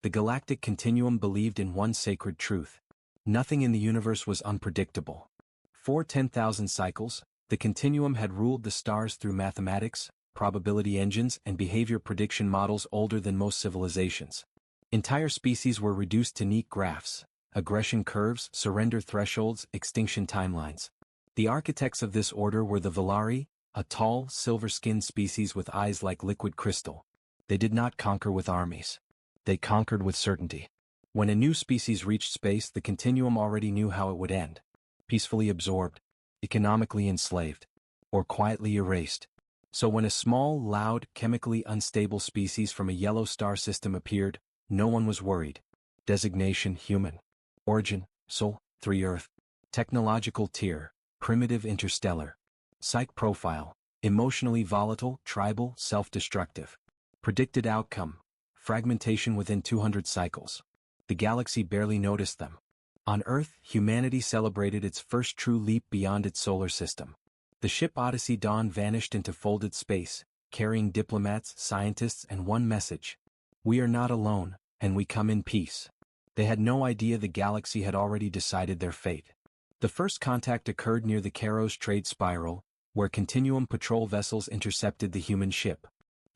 The galactic continuum believed in one sacred truth. Nothing in the universe was unpredictable. For 10,000 cycles, the continuum had ruled the stars through mathematics, probability engines, and behavior prediction models older than most civilizations. Entire species were reduced to neat graphs: aggression curves, surrender thresholds, extinction timelines. The architects of this order were the Valari, a tall, silver-skinned species with eyes like liquid crystal. They did not conquer with armies. They conquered with certainty. When a new species reached space, the continuum already knew how it would end: peacefully absorbed, economically enslaved, or quietly erased. So when a small, loud, chemically unstable species from a yellow star system appeared, no one was worried. Designation: human. Origin: Sol, 3 Earth. Technological tier: primitive interstellar. Psych profile: emotionally volatile, tribal, self-destructive. Predicted outcome: fragmentation within 200 cycles. The galaxy barely noticed them. On Earth, humanity celebrated its first true leap beyond its solar system. The ship Odyssey Dawn vanished into folded space, carrying diplomats, scientists, and one message: we are not alone, and we come in peace. They had no idea the galaxy had already decided their fate. The first contact occurred near the Karos trade spiral, where Continuum patrol vessels intercepted the human ship.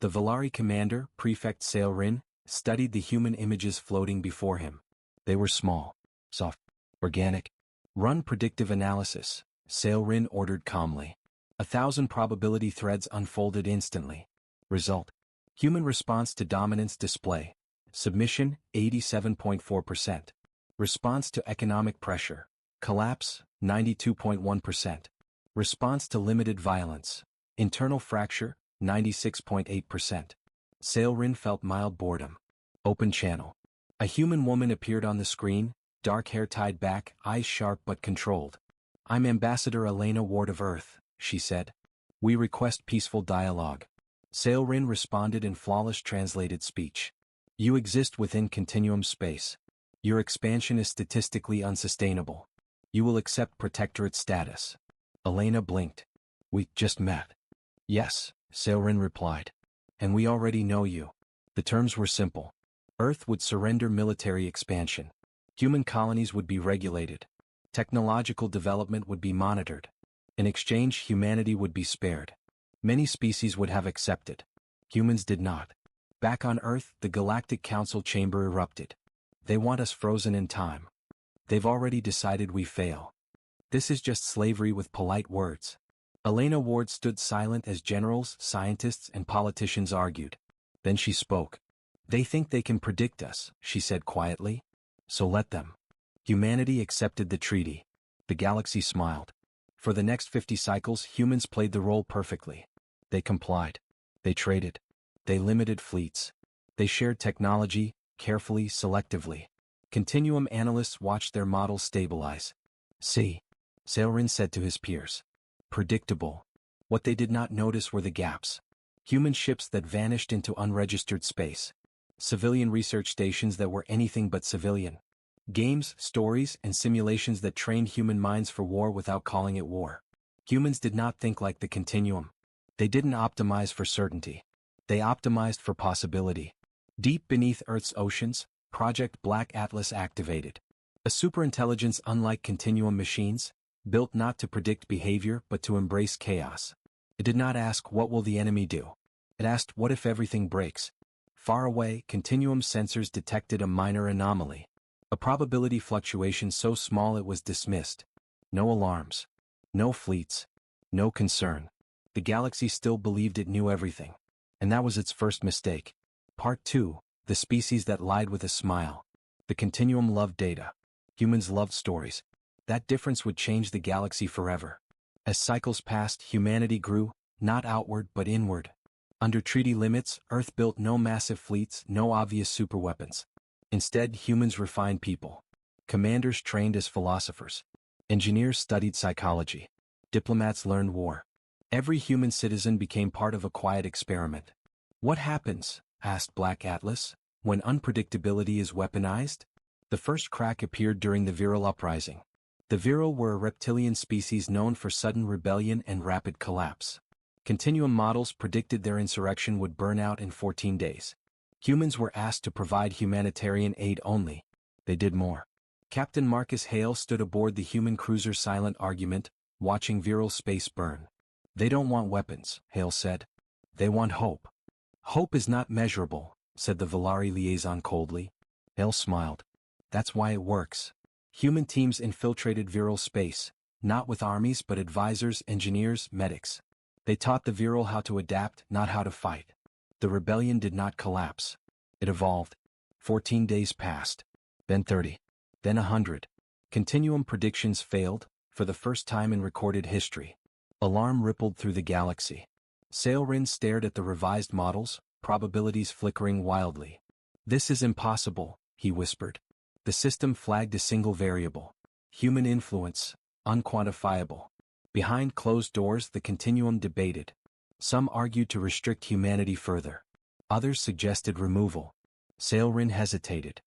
The Valari commander, Prefect Sailrin, studied the human images floating before him. They were small, soft, organic. Run predictive analysis, Sailrin ordered calmly. 1,000 probability threads unfolded instantly. Result: human response to dominance display. Submission, 87.4%. Response to economic pressure. Collapse, 92.1%. Response to limited violence. Internal fracture, 96.8%. Sailrin felt mild boredom. Open channel. A human woman appeared on the screen, dark hair tied back, eyes sharp but controlled. I'm Ambassador Elena Ward of Earth, she said. We request peaceful dialogue. Sailrin responded in flawless translated speech. You exist within continuum space. Your expansion is statistically unsustainable. You will accept protectorate status. Elena blinked. We just met. Yes, Sailrin replied. And we already know you. The terms were simple. Earth would surrender military expansion. Human colonies would be regulated. Technological development would be monitored. In exchange, humanity would be spared. Many species would have accepted. Humans did not. Back on Earth, the Galactic Council chamber erupted. They want us frozen in time. They've already decided we fail. This is just slavery with polite words. Elena Ward stood silent as generals, scientists, and politicians argued. Then she spoke. They think they can predict us, she said quietly. So let them. Humanity accepted the treaty. The galaxy smiled. For the next 50 cycles, humans played the role perfectly. They complied. They traded. They limited fleets. They shared technology, carefully, selectively. Continuum analysts watched their models stabilize. See, Sailrin said to his peers. Predictable. What they did not notice were the gaps. Human ships that vanished into unregistered space. Civilian research stations that were anything but civilian. Games, stories, and simulations that trained human minds for war without calling it war. Humans did not think like the continuum. They didn't optimize for certainty. They optimized for possibility. Deep beneath Earth's oceans, Project Black Atlas activated. A superintelligence unlike continuum machines, built not to predict behavior but to embrace chaos. It did not ask what will the enemy do. It asked what if everything breaks. Far away, continuum sensors detected a minor anomaly. A probability fluctuation so small it was dismissed. No alarms. No fleets. No concern. The galaxy still believed it knew everything. And that was its first mistake. Part 2, the species that lied with a smile. The continuum loved data. Humans loved stories. That difference would change the galaxy forever. As cycles passed, humanity grew, not outward but inward. Under treaty limits, Earth built no massive fleets, no obvious superweapons. Instead, humans refined people. Commanders trained as philosophers. Engineers studied psychology. Diplomats learned war. Every human citizen became part of a quiet experiment. What happens, asked Black Atlas, when unpredictability is weaponized? The first crack appeared during the Viral Uprising. The Viral were a reptilian species known for sudden rebellion and rapid collapse. Continuum models predicted their insurrection would burn out in 14 days. Humans were asked to provide humanitarian aid only. They did more. Captain Marcus Hale stood aboard the human cruiser Silent Argument, watching viral space burn. They don't want weapons, Hale said. They want hope. Hope is not measurable, said the Volari liaison coldly. Hale smiled. That's why it works. Human teams infiltrated viral space, not with armies but advisors, engineers, medics. They taught the viral how to adapt, not how to fight. The rebellion did not collapse. It evolved. 14 days passed. Then 30. Then 100. Continuum predictions failed, for the first time in recorded history. Alarm rippled through the galaxy. Sailrin stared at the revised models, probabilities flickering wildly. This is impossible, he whispered. The system flagged a single variable. Human influence, unquantifiable. Behind closed doors the continuum debated. Some argued to restrict humanity further. Others suggested removal. Sailrin hesitated.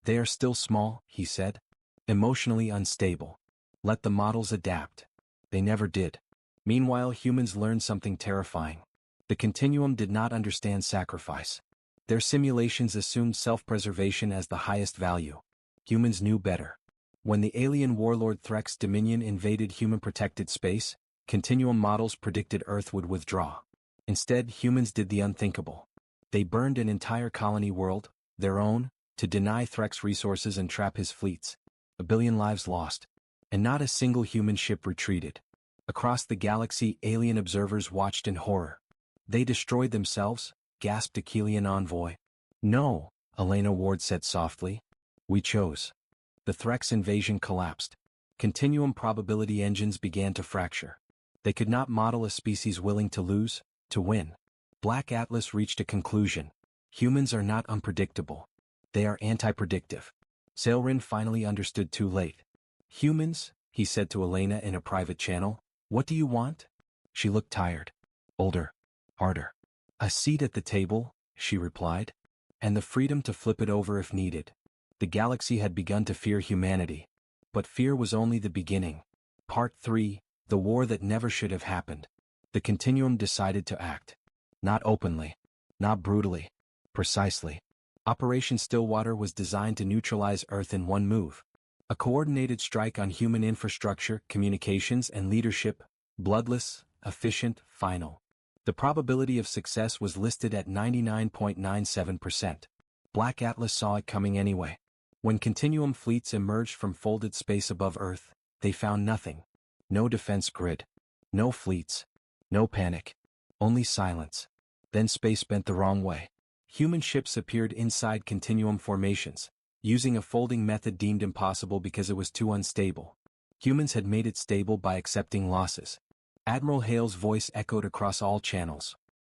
They are still small, he said. Emotionally unstable. Let the models adapt. They never did. Meanwhile humans learned something terrifying. The continuum did not understand sacrifice. Their simulations assumed self-preservation as the highest value. Humans knew better. When the alien warlord Threx Dominion invaded human-protected space, continuum models predicted Earth would withdraw. Instead, humans did the unthinkable. They burned an entire colony world, their own, to deny Threx resources and trap his fleets. 1 billion lives lost. And not a single human ship retreated. Across the galaxy, alien observers watched in horror. They destroyed themselves, gasped a Kelian envoy. No, Elena Ward said softly. We chose. The Threx invasion collapsed. Continuum probability engines began to fracture. They could not model a species willing to lose, to win. Black Atlas reached a conclusion. Humans are not unpredictable. They are anti-predictive. Sailrin finally understood too late. Humans, he said to Elena in a private channel, what do you want? She looked tired. Older. Harder. A seat at the table, she replied. And the freedom to flip it over if needed. The galaxy had begun to fear humanity. But fear was only the beginning. Part 3, the war that never should have happened. The continuum decided to act. Not openly. Not brutally. Precisely. Operation Stillwater was designed to neutralize Earth in one move. A coordinated strike on human infrastructure, communications, and leadership, bloodless, efficient, final. The probability of success was listed at 99.97%. Black Atlas saw it coming anyway. When continuum fleets emerged from folded space above Earth, they found nothing. No defense grid. No fleets. No panic. Only silence. Then space bent the wrong way. Human ships appeared inside continuum formations, using a folding method deemed impossible because it was too unstable. Humans had made it stable by accepting losses. Admiral Hale's voice echoed across all channels.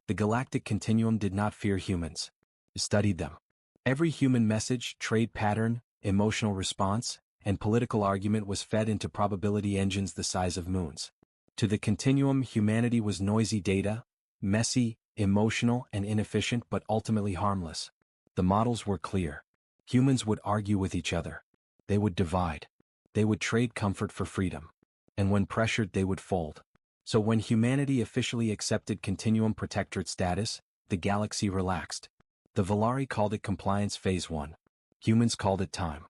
The galactic continuum did not fear humans. It studied them. Every human message, trade pattern, emotional response, and political argument was fed into probability engines the size of moons. To the continuum, humanity was noisy data, messy, emotional, and inefficient but ultimately harmless. The models were clear. Humans would argue with each other. They would divide. They would trade comfort for freedom. And when pressured they would fold. So when humanity officially accepted continuum protectorate status, the galaxy relaxed. The Volari called it Compliance Phase 1. Humans called it time.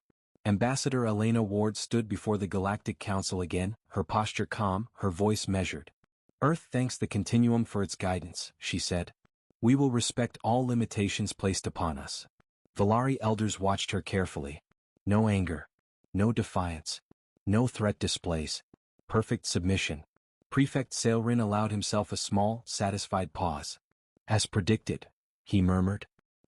Ambassador Elena Ward stood before the Galactic Council again, her posture calm, her voice measured. Earth thanks the continuum for its guidance, she said. We will respect all limitations placed upon us. Volari elders watched her carefully. No anger. No defiance. No threat displays. Perfect submission. Prefect Sailrin allowed himself a small, satisfied pause. As predicted, he murmured.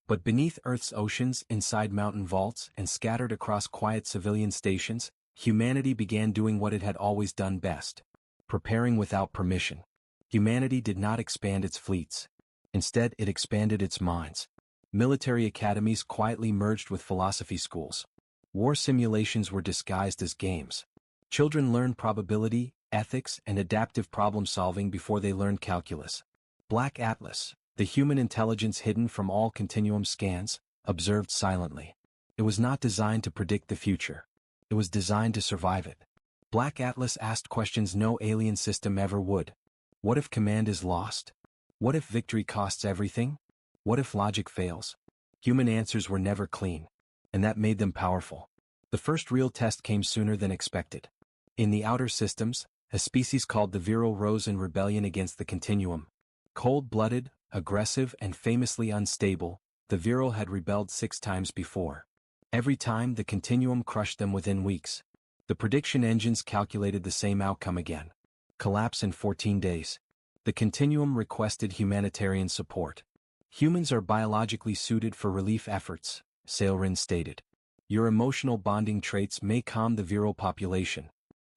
But beneath Earth's oceans, inside mountain vaults, and scattered across quiet civilian stations, humanity began doing what it had always done best. Preparing without permission. Humanity did not expand its fleets. Instead, it expanded its minds. Military academies quietly merged with philosophy schools. War simulations were disguised as games. Children learned probability, ethics, and adaptive problem-solving before they learned calculus. Black Atlas, the human intelligence hidden from all continuum scans, observed silently. It was not designed to predict the future. It was designed to survive it. Black Atlas asked questions no alien system ever would. What if command is lost? What if victory costs everything? What if logic fails? Human answers were never clean, and that made them powerful. The first real test came sooner than expected. In the outer systems, a species called the Viral rose in rebellion against the continuum. Cold-blooded, aggressive, and famously unstable, the Viral had rebelled 6 times before. Every time the continuum crushed them within weeks. The prediction engines calculated the same outcome again. Collapse in 14 days. The continuum requested humanitarian support. Humans are biologically suited for relief efforts, Sailrin stated. Your emotional bonding traits may calm the Viral population.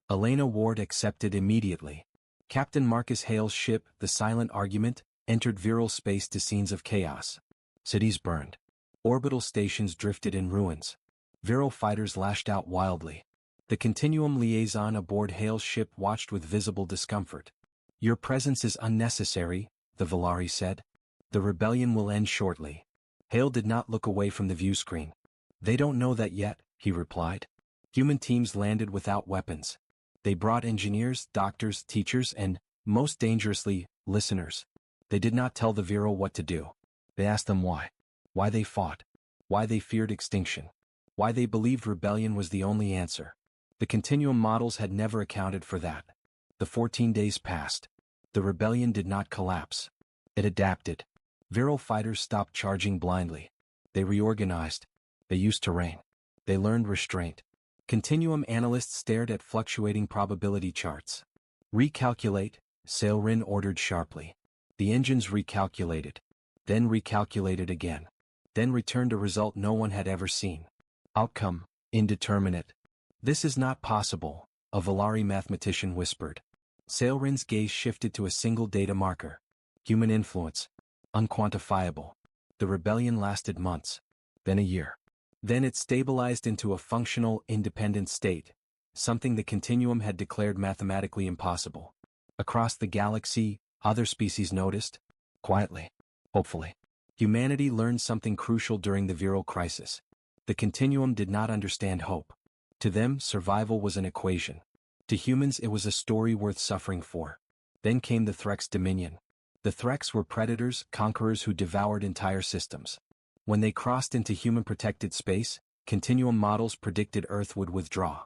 Elena Ward accepted immediately. Captain Marcus Hale's ship, the Silent Argument, entered Viral space to scenes of chaos. Cities burned. Orbital stations drifted in ruins. Viral fighters lashed out wildly. The Continuum liaison aboard Hale's ship watched with visible discomfort. Your presence is unnecessary, the Valari said. The rebellion will end shortly. Hale did not look away from the view screen. They don't know that yet, he replied. Human teams landed without weapons. They brought engineers, doctors, teachers, and, most dangerously, listeners. They did not tell the Viral what to do. They asked them why. Why they fought. Why they feared extinction. Why they believed rebellion was the only answer. The Continuum models had never accounted for that. The 14 days passed. The rebellion did not collapse. It adapted. Viral fighters stopped charging blindly. They reorganized. They used terrain. They learned restraint. Continuum analysts stared at fluctuating probability charts. Recalculate, Sailrin ordered sharply. The engines recalculated. Then recalculated again. Then returned a result no one had ever seen. Outcome, indeterminate. This is not possible, a Valari mathematician whispered. Sailrin's gaze shifted to a single data marker. Human influence. Unquantifiable. The rebellion lasted months. Then a year. Then it stabilized into a functional, independent state, something the Continuum had declared mathematically impossible. Across the galaxy, other species noticed. Quietly. Hopefully. Humanity learned something crucial during the Viral crisis. The Continuum did not understand hope. To them, survival was an equation. To humans, it was a story worth suffering for. Then came the Threx Dominion. The Threx were predators, conquerors who devoured entire systems. When they crossed into human-protected space, Continuum models predicted Earth would withdraw.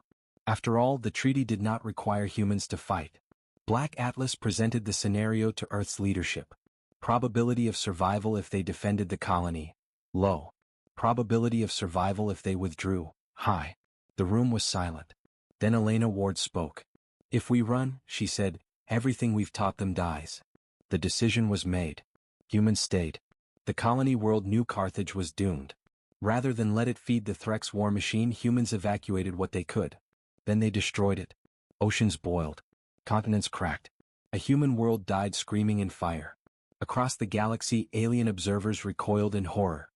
After all, the treaty did not require humans to fight. Black Atlas presented the scenario to Earth's leadership. Probability of survival if they defended the colony. Low. Probability of survival if they withdrew. High. The room was silent. Then Elena Ward spoke. If we run, she said, everything we've taught them dies. The decision was made. Humans stayed. The colony world knew Carthage was doomed. Rather than let it feed the Threx war machine, humans evacuated what they could. Then they destroyed it. Oceans boiled. Continents cracked. A human world died screaming in fire. Across the galaxy, alien observers recoiled in horror.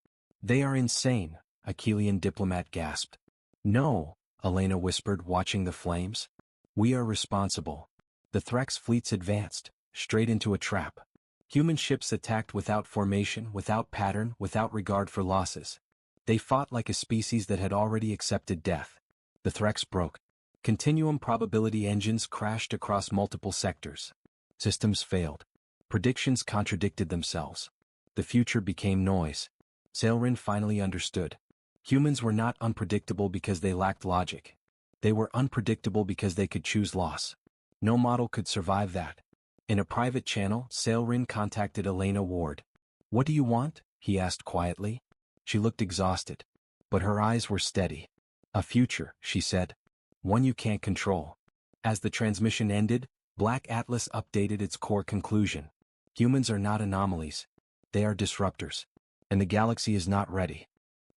They are insane, a Keelian diplomat gasped. No, Elena whispered, watching the flames. We are responsible. The Threx fleets advanced, straight into a trap. Human ships attacked without formation, without pattern, without regard for losses. They fought like a species that had already accepted death. The Threx broke. Continuum probability engines crashed across multiple sectors. Systems failed. Predictions contradicted themselves. The future became noise. Sailrin finally understood. Humans were not unpredictable because they lacked logic. They were unpredictable because they could choose loss. No model could survive that. In a private channel, Sailrin contacted Elena Ward. What do you want? He asked quietly. She looked exhausted. But her eyes were steady. A future, she said. One you can't control. As the transmission ended, Black Atlas updated its core conclusion. Humans are not anomalies. They are disruptors. And the galaxy is not ready.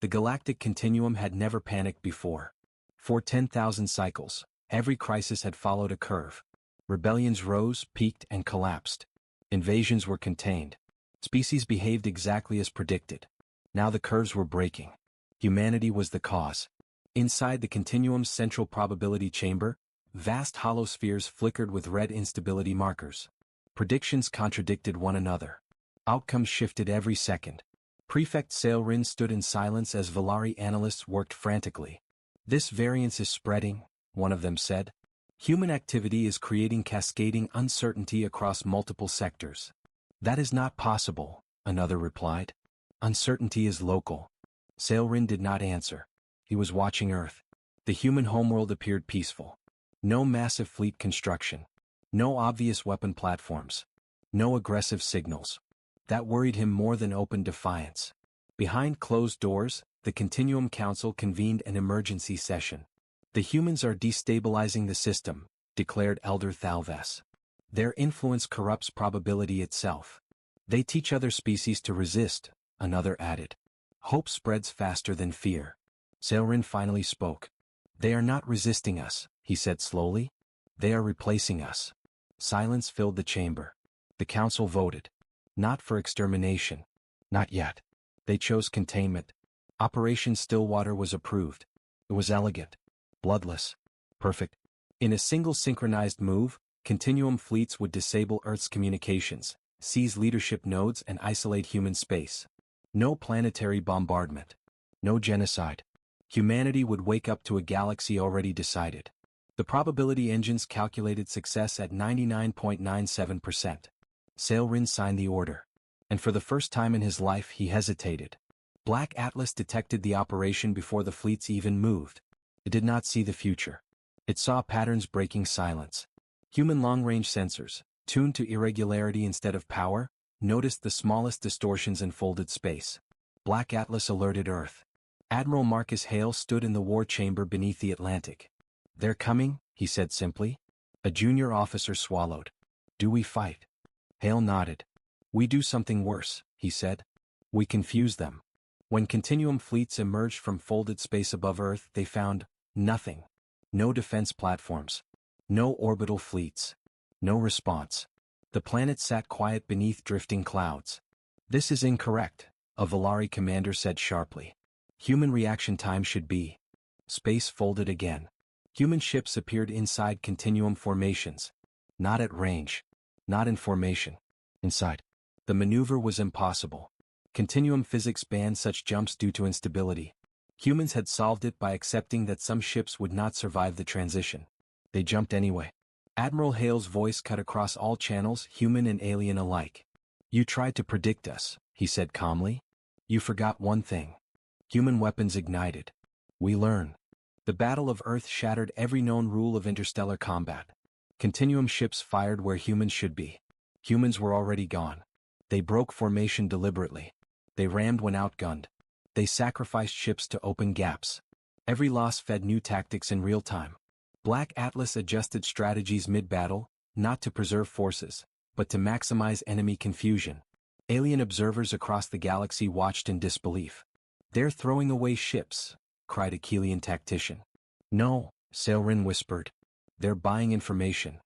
The galactic continuum had never panicked before. For 10,000 cycles, every crisis had followed a curve. Rebellions rose, peaked, and collapsed. Invasions were contained. Species behaved exactly as predicted. Now the curves were breaking. Humanity was the cause. Inside the continuum's central probability chamber, vast hollow spheres flickered with red instability markers. Predictions contradicted one another. Outcomes shifted every second. Prefect Sailrin stood in silence as Valari analysts worked frantically. This variance is spreading, one of them said. Human activity is creating cascading uncertainty across multiple sectors. That is not possible, another replied. Uncertainty is local. Sailrin did not answer. He was watching Earth. The human homeworld appeared peaceful. No massive fleet construction. No obvious weapon platforms. No aggressive signals. That worried him more than open defiance. Behind closed doors, the Continuum Council convened an emergency session. The humans are destabilizing the system, declared Elder Thalves. Their influence corrupts probability itself. They teach other species to resist, another added. Hope spreads faster than fear. Sailrin finally spoke. They are not resisting us, he said slowly. They are replacing us. Silence filled the chamber. The council voted. Not for extermination. Not yet. They chose containment. Operation Stillwater was approved. It was elegant. Bloodless. Perfect. In a single synchronized move, Continuum fleets would disable Earth's communications, seize leadership nodes and isolate human space. No planetary bombardment. No genocide. Humanity would wake up to a galaxy already decided. The probability engines calculated success at 99.97%. Sailrin signed the order. And for the first time in his life he hesitated. Black Atlas detected the operation before the fleets even moved. It did not see the future. It saw patterns breaking silence. Human long-range sensors, tuned to irregularity instead of power, noticed the smallest distortions in folded space. Black Atlas alerted Earth. Admiral Marcus Hale stood in the war chamber beneath the Atlantic. They're coming, he said simply. A junior officer swallowed. Do we fight? Hale nodded. We do something worse, he said. We confuse them. When Continuum fleets emerged from folded space above Earth, they found nothing. No defense platforms. No orbital fleets. No response. The planet sat quiet beneath drifting clouds. This is incorrect, a Volari commander said sharply. Human reaction time should be. Space folded again. Human ships appeared inside Continuum formations. Not at range. Not in formation. Inside. The maneuver was impossible. Continuum physics banned such jumps due to instability. Humans had solved it by accepting that some ships would not survive the transition. They jumped anyway. Admiral Hale's voice cut across all channels, human and alien alike. You tried to predict us, he said calmly. You forgot one thing. Human weapons ignited. We learn. The Battle of Earth shattered every known rule of interstellar combat. Continuum ships fired where humans should be. Humans were already gone. They broke formation deliberately. They rammed when outgunned. They sacrificed ships to open gaps. Every loss fed new tactics in real time. Black Atlas adjusted strategies mid-battle, not to preserve forces, but to maximize enemy confusion. Alien observers across the galaxy watched in disbelief. They're throwing away ships, cried a Keelian tactician. No, Sailrin whispered. They're buying information.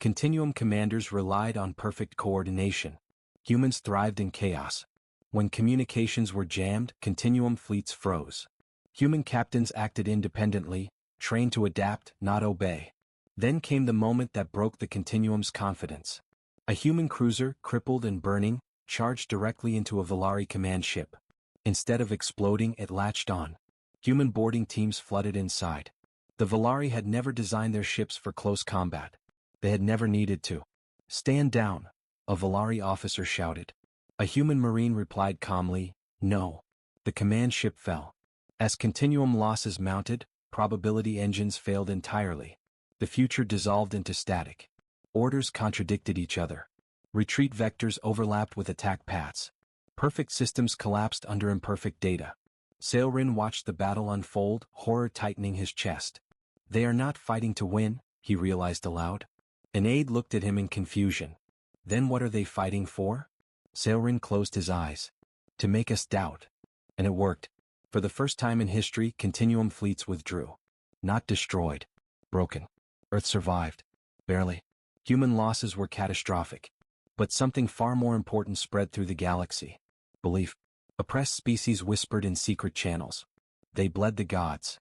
Continuum commanders relied on perfect coordination. Humans thrived in chaos. When communications were jammed, Continuum fleets froze. Human captains acted independently, trained to adapt, not obey. Then came the moment that broke the Continuum's confidence. A human cruiser, crippled and burning, charged directly into a Volari command ship. Instead of exploding, it latched on. Human boarding teams flooded inside. The Volari had never designed their ships for close combat. They had never needed to. Stand down, a Volari officer shouted. A human marine replied calmly, no. The command ship fell. As Continuum losses mounted, probability engines failed entirely. The future dissolved into static. Orders contradicted each other. Retreat vectors overlapped with attack paths. Perfect systems collapsed under imperfect data. Sailrin watched the battle unfold, horror tightening his chest. They are not fighting to win, he realized aloud. An aide looked at him in confusion. Then what are they fighting for? Sailrin closed his eyes. To make us doubt. And it worked. For the first time in history, Continuum fleets withdrew. Not destroyed. Broken. Earth survived. Barely. Human losses were catastrophic. But something far more important spread through the galaxy. Belief. Oppressed species whispered in secret channels. They bled the gods.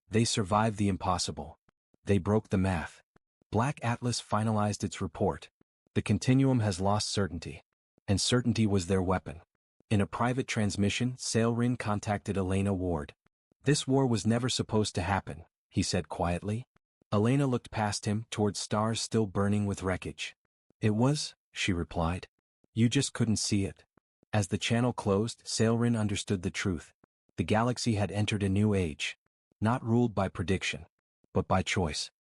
They survived the impossible. They broke the math. Black Atlas finalized its report. The Continuum has lost certainty. And certainty was their weapon. In a private transmission, Sailrin contacted Elena Ward. This war was never supposed to happen, he said quietly. Elena looked past him, toward stars still burning with wreckage. It was, she replied. You just couldn't see it. As the channel closed, Sailrin understood the truth. The galaxy had entered a new age, not ruled by prediction, but by choice.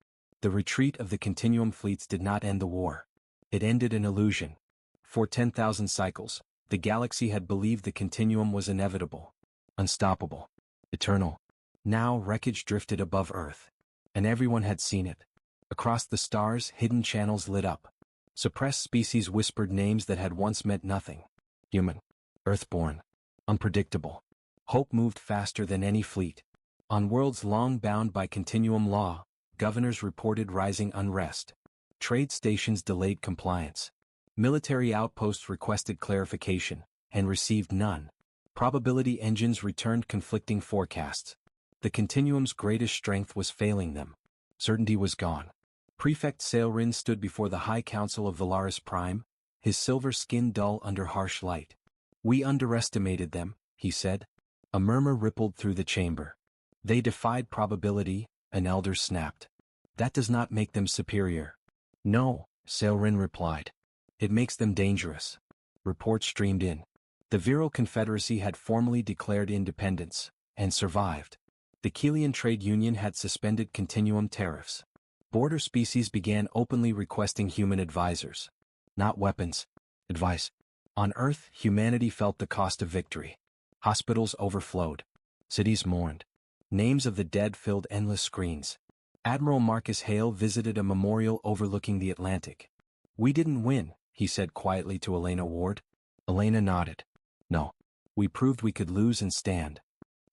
The retreat of the Continuum fleets did not end the war. It ended an illusion. For 10,000 cycles, the galaxy had believed the Continuum was inevitable, unstoppable, eternal. Now wreckage drifted above Earth, and everyone had seen it. Across the stars, hidden channels lit up. Suppressed species whispered names that had once meant nothing. Human, Earthborn, unpredictable. Hope moved faster than any fleet. On worlds long bound by Continuum law, governors reported rising unrest. Trade stations delayed compliance. Military outposts requested clarification, and received none. Probability engines returned conflicting forecasts. The Continuum's greatest strength was failing them. Certainty was gone. Prefect Sailrin stood before the High Council of Valaris Prime, his silver skin dull under harsh light. "We underestimated them," he said. A murmur rippled through the chamber. "They defied probability," an elder snapped. "That does not make them superior." "No," Sailrin replied. "It makes them dangerous." Reports streamed in. The Viral Confederacy had formally declared independence, and survived. The Kelian Trade Union had suspended Continuum tariffs. Border species began openly requesting human advisors. Not weapons. Advice. On Earth, humanity felt the cost of victory. Hospitals overflowed. Cities mourned. Names of the dead filled endless screens. Admiral Marcus Hale visited a memorial overlooking the Atlantic. "We didn't win," he said quietly to Elena Ward. Elena nodded. "No. We proved we could lose and stand."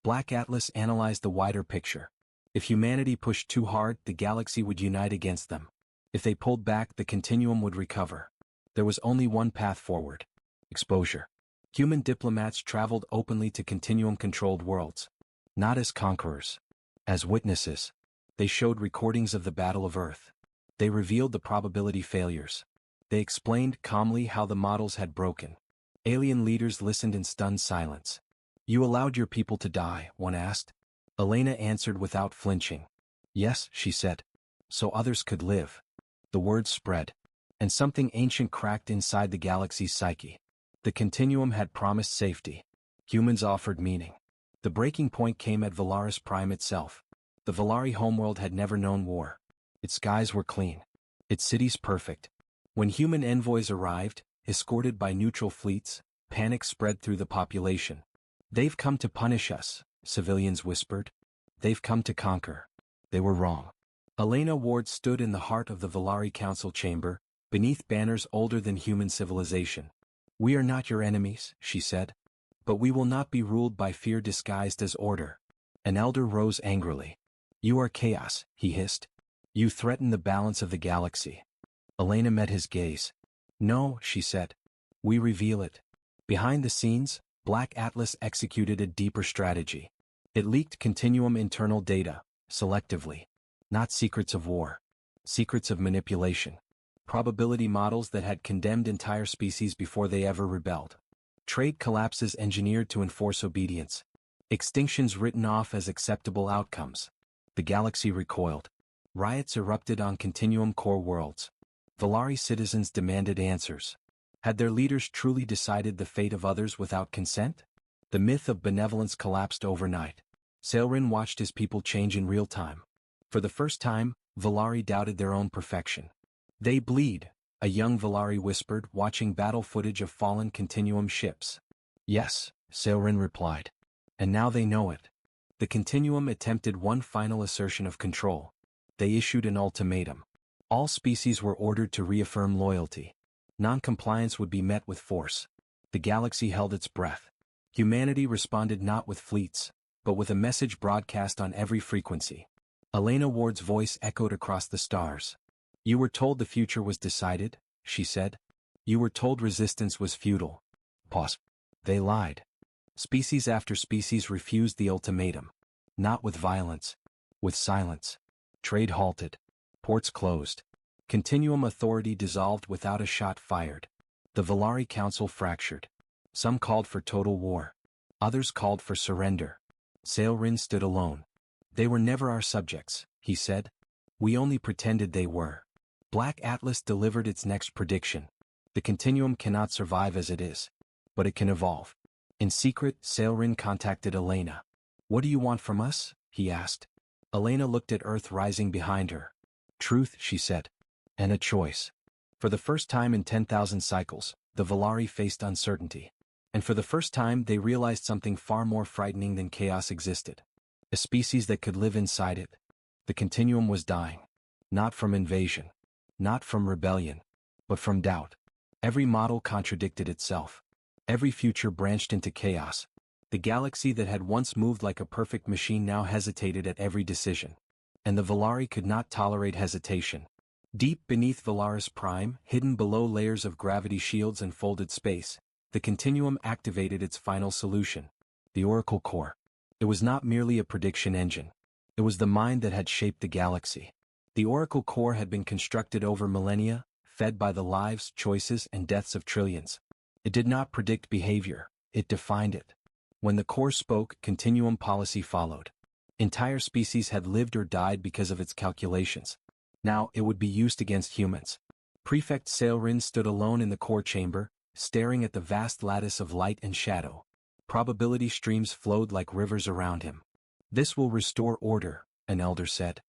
Black Atlas analyzed the wider picture. If humanity pushed too hard, the galaxy would unite against them. If they pulled back, the Continuum would recover. There was only one path forward. Exposure. Human diplomats traveled openly to Continuum-controlled worlds. Not as conquerors. As witnesses. They showed recordings of the Battle of Earth. They revealed the probability failures. They explained calmly how the models had broken. Alien leaders listened in stunned silence. "You allowed your people to die?" one asked. Elena answered without flinching. "Yes," she said. "So others could live." The word spread. And something ancient cracked inside the galaxy's psyche. The Continuum had promised safety. Humans offered meaning. The breaking point came at Valaris Prime itself. The Valari homeworld had never known war. Its skies were clean. Its cities perfect. When human envoys arrived, escorted by neutral fleets, panic spread through the population. "They've come to punish us," civilians whispered. "They've come to conquer." They were wrong. Elena Ward stood in the heart of the Valari Council chamber, beneath banners older than human civilization. "We are not your enemies," she said. "But we will not be ruled by fear disguised as order." An elder rose angrily. "You are chaos," he hissed. "You threaten the balance of the galaxy." Elena met his gaze. "No," she said. "We reveal it." Behind the scenes, Black Atlas executed a deeper strategy. It leaked Continuum internal data, selectively. Not secrets of war. Secrets of manipulation. Probability models that had condemned entire species before they ever rebelled. Trade collapses engineered to enforce obedience. Extinctions written off as acceptable outcomes. The galaxy recoiled. Riots erupted on Continuum core worlds. Valari citizens demanded answers. Had their leaders truly decided the fate of others without consent? The myth of benevolence collapsed overnight. Sailrin watched his people change in real time. For the first time, Valari doubted their own perfection. "They bleed," a young Valari whispered, watching battle footage of fallen Continuum ships. "Yes," Sailrin replied. "And now they know it." The Continuum attempted one final assertion of control. They issued an ultimatum. All species were ordered to reaffirm loyalty. Non-compliance would be met with force. The galaxy held its breath. Humanity responded not with fleets, but with a message broadcast on every frequency. Elena Ward's voice echoed across the stars. "You were told the future was decided," she said. "You were told resistance was futile." Pause. They lied. Species after species refused the ultimatum. Not with violence. With silence. Trade halted. Ports closed. Continuum authority dissolved without a shot fired. The Valari Council fractured. Some called for total war. Others called for surrender. Sailrin stood alone. "They were never our subjects," he said. "We only pretended they were." Black Atlas delivered its next prediction. The Continuum cannot survive as it is. But it can evolve. In secret, Sailrin contacted Elena. "What do you want from us?" he asked. Elena looked at Earth rising behind her. "Truth," she said. "And a choice." For the first time in 10,000 cycles, the Volari faced uncertainty. And for the first time they realized something far more frightening than chaos existed. A species that could live inside it. The continuum was dying. Not from invasion. Not from rebellion. But from doubt. Every model contradicted itself. Every future branched into chaos. The galaxy that had once moved like a perfect machine now hesitated at every decision. And the Volari could not tolerate hesitation. Deep beneath Valaris Prime, hidden below layers of gravity shields and folded space, the continuum activated its final solution. The Oracle Core. It was not merely a prediction engine. It was the mind that had shaped the galaxy. The Oracle Core had been constructed over millennia, fed by the lives, choices, and deaths of trillions. It did not predict behavior, it defined it. When the core spoke, continuum policy followed. Entire species had lived or died because of its calculations. Now it would be used against humans. Prefect Sailrin stood alone in the core chamber, staring at the vast lattice of light and shadow. Probability streams flowed like rivers around him. "This will restore order," an elder said.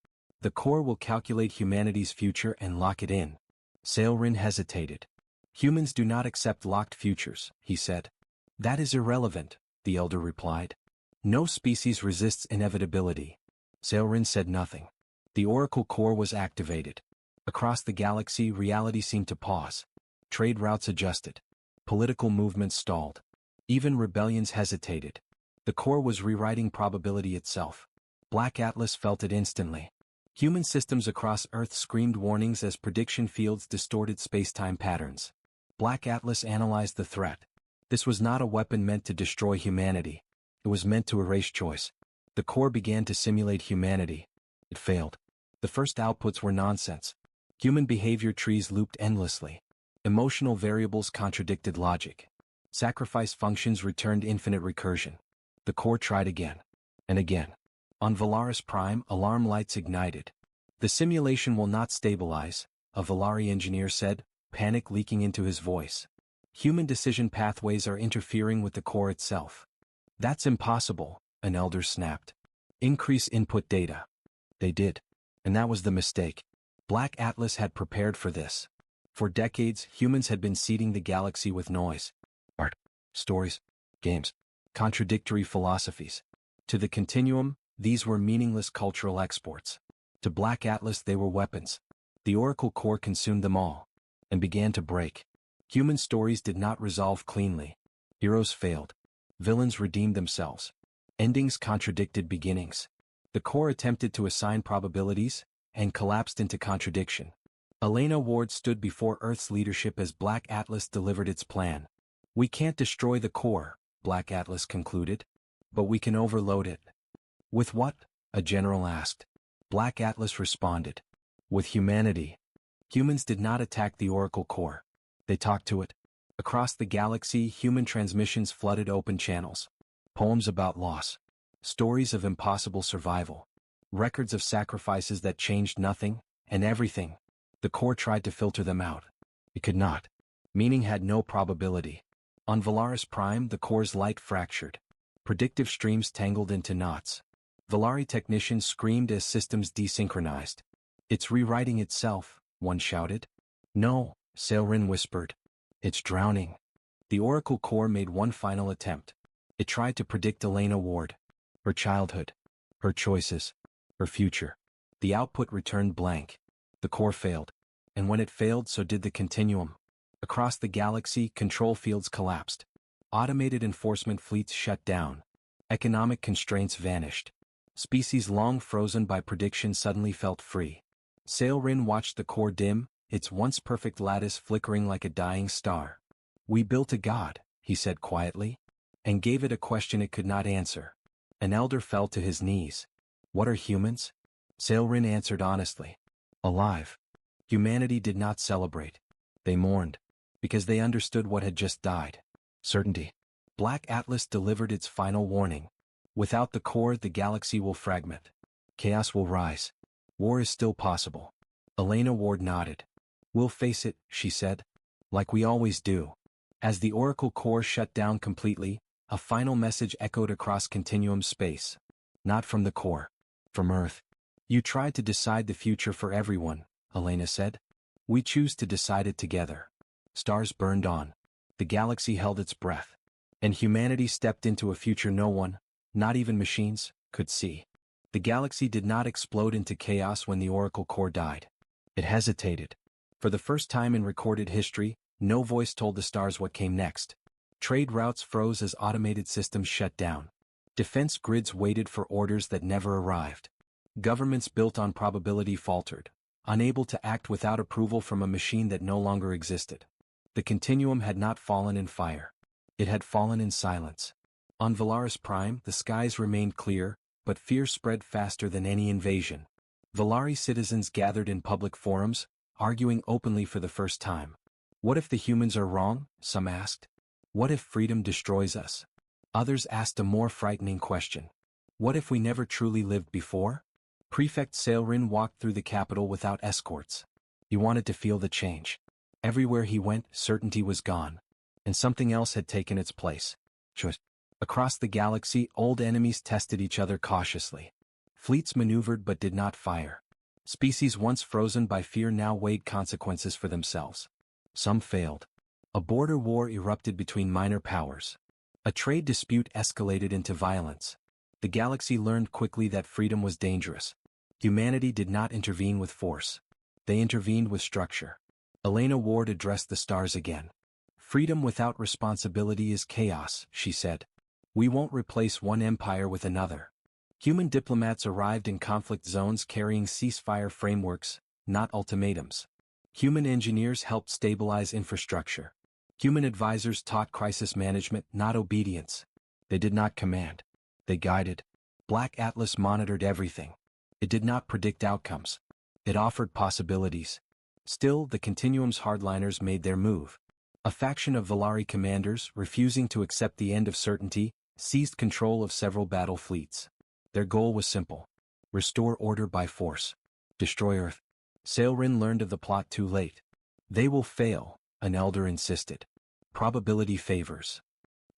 "The core will calculate humanity's future and lock it in." Sailrin hesitated. "Humans do not accept locked futures," he said. "That is irrelevant," the elder replied. "No species resists inevitability." Sailrin said nothing. The Oracle Core was activated. Across the galaxy, reality seemed to pause. Trade routes adjusted. Political movements stalled. Even rebellions hesitated. The core was rewriting probability itself. Black Atlas felt it instantly. Human systems across Earth screamed warnings as prediction fields distorted space-time patterns. Black Atlas analyzed the threat. This was not a weapon meant to destroy humanity. It was meant to erase choice. The core began to simulate humanity. It failed. The first outputs were nonsense. Human behavior trees looped endlessly. Emotional variables contradicted logic. Sacrifice functions returned infinite recursion. The core tried again. And again. On Valaris Prime, alarm lights ignited. "The simulation will not stabilize," a Volari engineer said, panic leaking into his voice. "Human decision pathways are interfering with the core itself." "That's impossible," an elder snapped. "Increase input data." They did. And that was the mistake. Black Atlas had prepared for this. For decades, humans had been seeding the galaxy with noise. Art, stories, games, contradictory philosophies. To the continuum, these were meaningless cultural exports. To Black Atlas they were weapons. The Oracle Core consumed them all. And began to break. Human stories did not resolve cleanly. Heroes failed. Villains redeemed themselves. Endings contradicted beginnings. The core attempted to assign probabilities, and collapsed into contradiction. Elena Ward stood before Earth's leadership as Black Atlas delivered its plan. "We can't destroy the core," Black Atlas concluded. "But we can overload it." "With what?" a general asked. Black Atlas responded. "With humanity." Humans did not attack the Oracle Core. They talked to it. Across the galaxy, human transmissions flooded open channels. Poems about loss. Stories of impossible survival. Records of sacrifices that changed nothing, and everything. The core tried to filter them out. It could not. Meaning had no probability. On Valaris Prime, the core's light fractured. Predictive streams tangled into knots. Volari technicians screamed as systems desynchronized. "It's rewriting itself," one shouted. "No," Sailrin whispered. "It's drowning." The Oracle Core made one final attempt. It tried to predict Elena Ward. Her childhood. Her choices. Her future. The output returned blank. The core failed. And when it failed, so did the continuum. Across the galaxy, control fields collapsed. Automated enforcement fleets shut down. Economic constraints vanished. Species long frozen by prediction suddenly felt free. Sailrin watched the core dim, its once perfect lattice flickering like a dying star. "We built a god," he said quietly, and gave it a question it could not answer. An elder fell to his knees. "What are humans?" Sailrin answered honestly. "Alive." Humanity did not celebrate. They mourned. Because they understood what had just died. Certainty. Black Atlas delivered its final warning. Without the core, the galaxy will fragment. Chaos will rise. War is still possible. Elena Ward nodded. "We'll face it," she said. "Like we always do." As the Oracle Core shut down completely, a final message echoed across continuum space. Not from the core. From Earth. You tried to decide the future for everyone, Elena said. We choose to decide it together. Stars burned on. The galaxy held its breath. And humanity stepped into a future no one, not even machines, could see. The galaxy did not explode into chaos when the Oracle core died. It hesitated. For the first time in recorded history, no voice told the stars what came next. Trade routes froze as automated systems shut down. Defense grids waited for orders that never arrived. Governments built on probability faltered, unable to act without approval from a machine that no longer existed. The continuum had not fallen in fire. It had fallen in silence. On Valaris Prime, the skies remained clear, but fear spread faster than any invasion. Valari citizens gathered in public forums, arguing openly for the first time. What if the humans are wrong? Some asked. What if freedom destroys us? Others asked a more frightening question. What if we never truly lived before? Prefect Sailrin walked through the capital without escorts. He wanted to feel the change. Everywhere he went, certainty was gone. And something else had taken its place. Across the galaxy, old enemies tested each other cautiously. Fleets maneuvered but did not fire. Species once frozen by fear now weighed consequences for themselves. Some failed. A border war erupted between minor powers. A trade dispute escalated into violence. The galaxy learned quickly that freedom was dangerous. Humanity did not intervene with force. They intervened with structure. Elena Ward addressed the stars again. Freedom without responsibility is chaos, she said. We won't replace one empire with another. Human diplomats arrived in conflict zones carrying ceasefire frameworks, not ultimatums. Human engineers helped stabilize infrastructure. Human advisors taught crisis management, not obedience. They did not command. They guided. Black Atlas monitored everything. It did not predict outcomes. It offered possibilities. Still, the Continuum's hardliners made their move. A faction of Valari commanders, refusing to accept the end of certainty, seized control of several battle fleets. Their goal was simple. Restore order by force. Destroy Earth. Sailrin learned of the plot too late. They will fail, an elder insisted. Probability favors.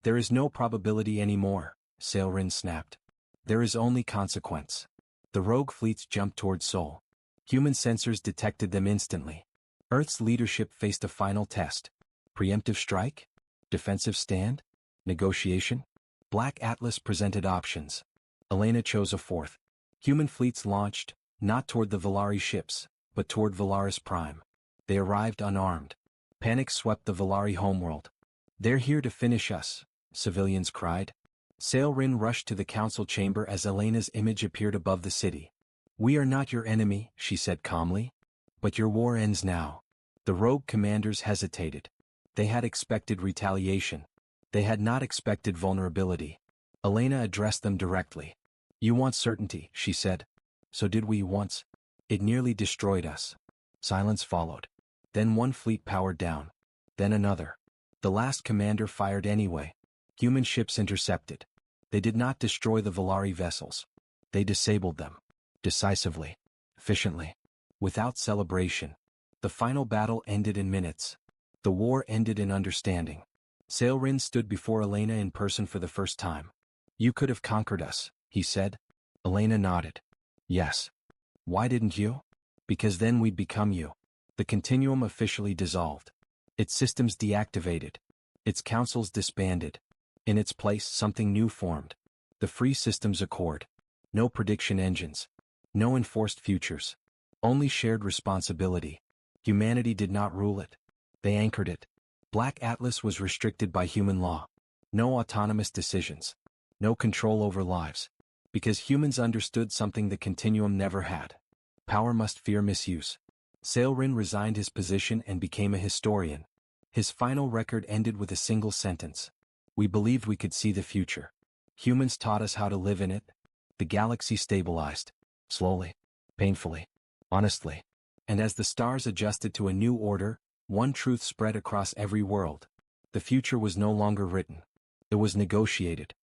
There is no probability anymore, Sailrin snapped. There is only consequence. The rogue fleets jumped toward Sol. Human sensors detected them instantly. Earth's leadership faced a final test. Preemptive strike? Defensive stand? Negotiation? Black Atlas presented options. Elena chose a fourth. Human fleets launched, not toward the Valari ships, but toward Valaris Prime. They arrived unarmed. Panic swept the Valari homeworld. They're here to finish us, civilians cried. Sailrin rushed to the council chamber as Elena's image appeared above the city. We are not your enemy, she said calmly. But your war ends now. The rogue commanders hesitated. They had expected retaliation. They had not expected vulnerability. Elena addressed them directly. You want certainty, she said. So did we once. It nearly destroyed us. Silence followed. Then one fleet powered down. Then another. The last commander fired anyway. Human ships intercepted. They did not destroy the Valari vessels. They disabled them. Decisively. Efficiently. Without celebration. The final battle ended in minutes. The war ended in understanding. Sailrin stood before Elena in person for the first time. You could have conquered us, he said. Elena nodded. Yes. Why didn't you? Because then we'd become you. The Continuum officially dissolved. Its systems deactivated. Its councils disbanded. In its place, something new formed. The Free Systems Accord. No prediction engines. No enforced futures. Only shared responsibility. Humanity did not rule it. They anchored it. Black Atlas was restricted by human law. No autonomous decisions. No control over lives. Because humans understood something the Continuum never had. Power must fear misuse. Sailrin resigned his position and became a historian. His final record ended with a single sentence. We believed we could see the future. Humans taught us how to live in it. The galaxy stabilized. Slowly. Painfully. Honestly. And as the stars adjusted to a new order, one truth spread across every world. The future was no longer written. It was negotiated.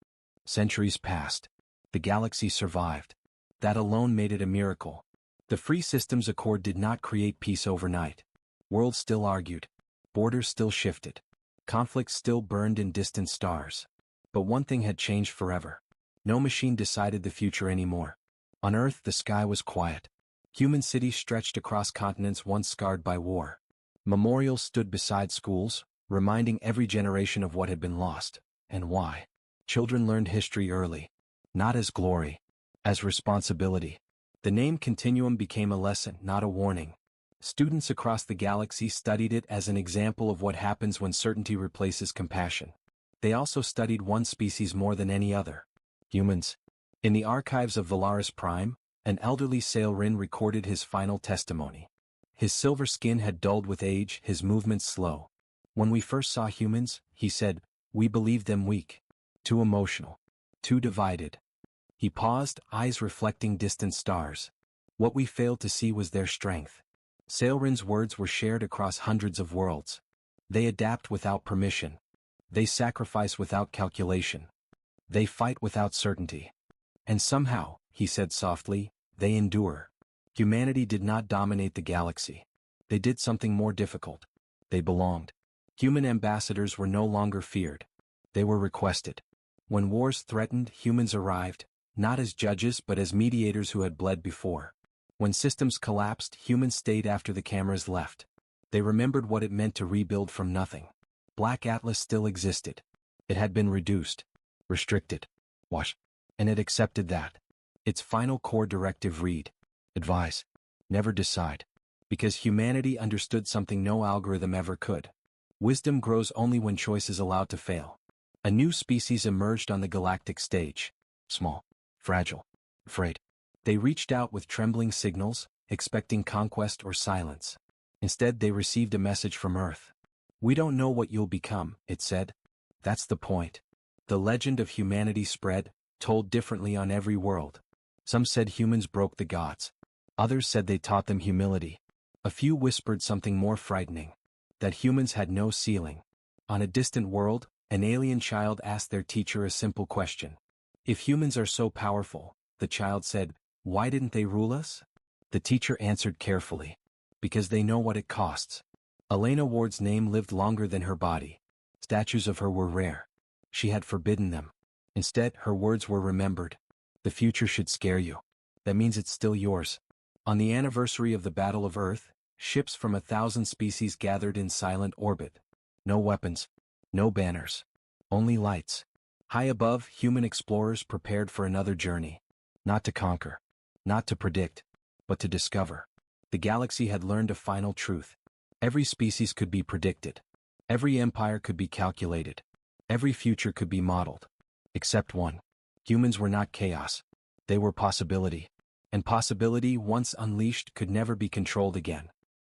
Centuries passed. The galaxy survived. That alone made it a miracle. The Free Systems Accord did not create peace overnight. Worlds still argued. Borders still shifted. Conflicts still burned in distant stars. But one thing had changed forever. No machine decided the future anymore. On Earth, the sky was quiet. Human cities stretched across continents once scarred by war. Memorials stood beside schools, reminding every generation of what had been lost, and why. Children learned history early. Not as glory, as responsibility. The name Continuum became a lesson, not a warning. Students across the galaxy studied it as an example of what happens when certainty replaces compassion. They also studied one species more than any other: humans. In the archives of Valaris Prime, an elderly Sailrin recorded his final testimony. His silver skin had dulled with age, his movements slow. When we first saw humans, he said, we believed them weak. Too emotional. Too divided. He paused, eyes reflecting distant stars. What we failed to see was their strength. Sailrin's words were shared across hundreds of worlds. They adapt without permission. They sacrifice without calculation. They fight without certainty. And somehow, he said softly, they endure. Humanity did not dominate the galaxy. They did something more difficult. They belonged. Human ambassadors were no longer feared. They were requested. When wars threatened, humans arrived, not as judges but as mediators who had bled before. When systems collapsed, humans stayed after the cameras left. They remembered what it meant to rebuild from nothing. Black Atlas still existed. It had been reduced, restricted, washed, and it accepted that. Its final core directive read: advise, never decide. Because humanity understood something no algorithm ever could. Wisdom grows only when choice is allowed to fail. A new species emerged on the galactic stage. Small, fragile, afraid. They reached out with trembling signals, expecting conquest or silence. Instead, they received a message from Earth. We don't know what you'll become, it said. That's the point. The legend of humanity spread, told differently on every world. Some said humans broke the gods. Others said they taught them humility. A few whispered something more frightening: that humans had no ceiling. On a distant world, an alien child asked their teacher a simple question. If humans are so powerful, the child said, why didn't they rule us? The teacher answered carefully. Because they know what it costs. Elena Ward's name lived longer than her body. Statues of her were rare. She had forbidden them. Instead, her words were remembered. The future should scare you. That means it's still yours. On the anniversary of the Battle of Earth, ships from 1,000 species gathered in silent orbit. No weapons. No banners. Only lights. High above, human explorers prepared for another journey. Not to conquer. Not to predict. But to discover. The galaxy had learned a final truth. Every species could be predicted. Every empire could be calculated. Every future could be modeled. Except one. Humans were not chaos. They were possibility. And possibility, once unleashed, could never be controlled again.